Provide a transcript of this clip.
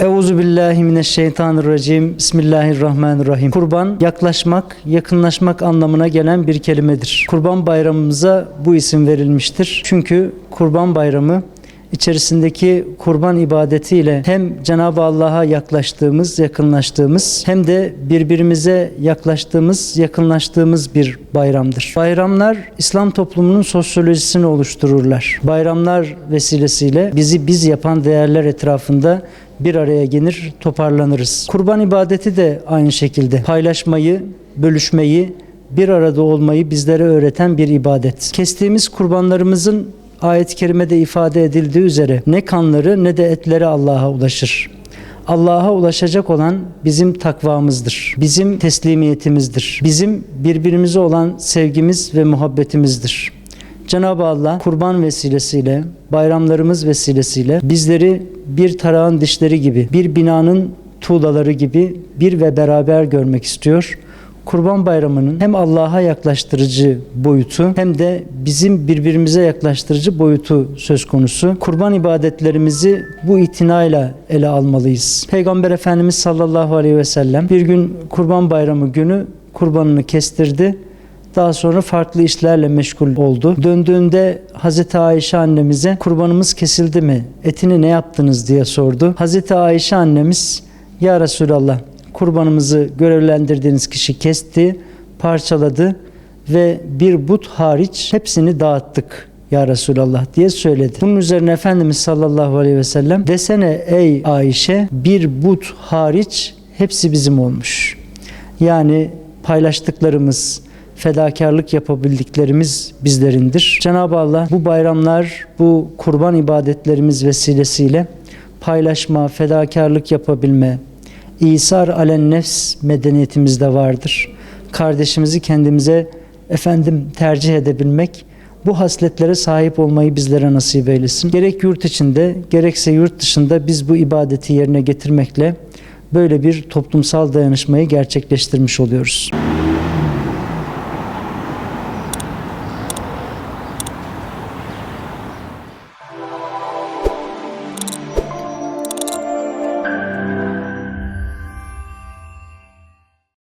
Euzubillahimineşşeytanirracim. Bismillahirrahmanirrahim. Kurban, yaklaşmak, yakınlaşmak anlamına gelen bir kelimedir. Kurban bayramımıza bu isim verilmiştir. Çünkü Kurban Bayramı içerisindeki kurban ibadetiyle hem Cenab-ı Allah'a yaklaştığımız, yakınlaştığımız hem de birbirimize yaklaştığımız, yakınlaştığımız bir bayramdır. Bayramlar İslam toplumunun sosyolojisini oluştururlar. Bayramlar vesilesiyle bizi biz yapan değerler etrafında bir araya gelir, toparlanırız. Kurban ibadeti de aynı şekilde paylaşmayı, bölüşmeyi, bir arada olmayı bizlere öğreten bir ibadet. Kestiğimiz kurbanlarımızın ayet-i kerimede ifade edildiği üzere ne kanları ne de etleri Allah'a ulaşır. Allah'a ulaşacak olan bizim takvamızdır. Bizim teslimiyetimizdir. Bizim birbirimize olan sevgimiz ve muhabbetimizdir. Cenab-ı Allah kurban vesilesiyle, bayramlarımız vesilesiyle bizleri bir tarağın dişleri gibi, bir binanın tuğlaları gibi bir ve beraber görmek istiyor. Kurban Bayramı'nın hem Allah'a yaklaştırıcı boyutu hem de bizim birbirimize yaklaştırıcı boyutu söz konusu. Kurban ibadetlerimizi bu itinayla ele almalıyız. Peygamber Efendimiz sallallahu aleyhi ve sellem bir gün Kurban Bayramı günü kurbanını kestirdi. Daha sonra farklı işlerle meşgul oldu. Döndüğünde Hazreti Ayşe annemize kurbanımız kesildi mi? Etini ne yaptınız diye sordu. Hazreti Ayşe annemiz ya Resulallah kurbanımızı görevlendirdiğiniz kişi kesti, parçaladı ve bir but hariç hepsini dağıttık ya Resulallah diye söyledi. Bunun üzerine Efendimiz sallallahu aleyhi ve sellem desene ey Ayşe bir but hariç hepsi bizim olmuş. Yani paylaştıklarımız, fedakarlık yapabildiklerimiz bizlerindir. Cenab-ı Allah bu bayramlar, bu kurban ibadetlerimiz vesilesiyle paylaşma, fedakarlık yapabilme, İsar alen nefs medeniyetimizde vardır. Kardeşimizi kendimize tercih edebilmek, bu hasletlere sahip olmayı bizlere nasip eylesin. Gerek yurt içinde, gerekse yurt dışında biz bu ibadeti yerine getirmekle böyle bir toplumsal dayanışmayı gerçekleştirmiş oluyoruz.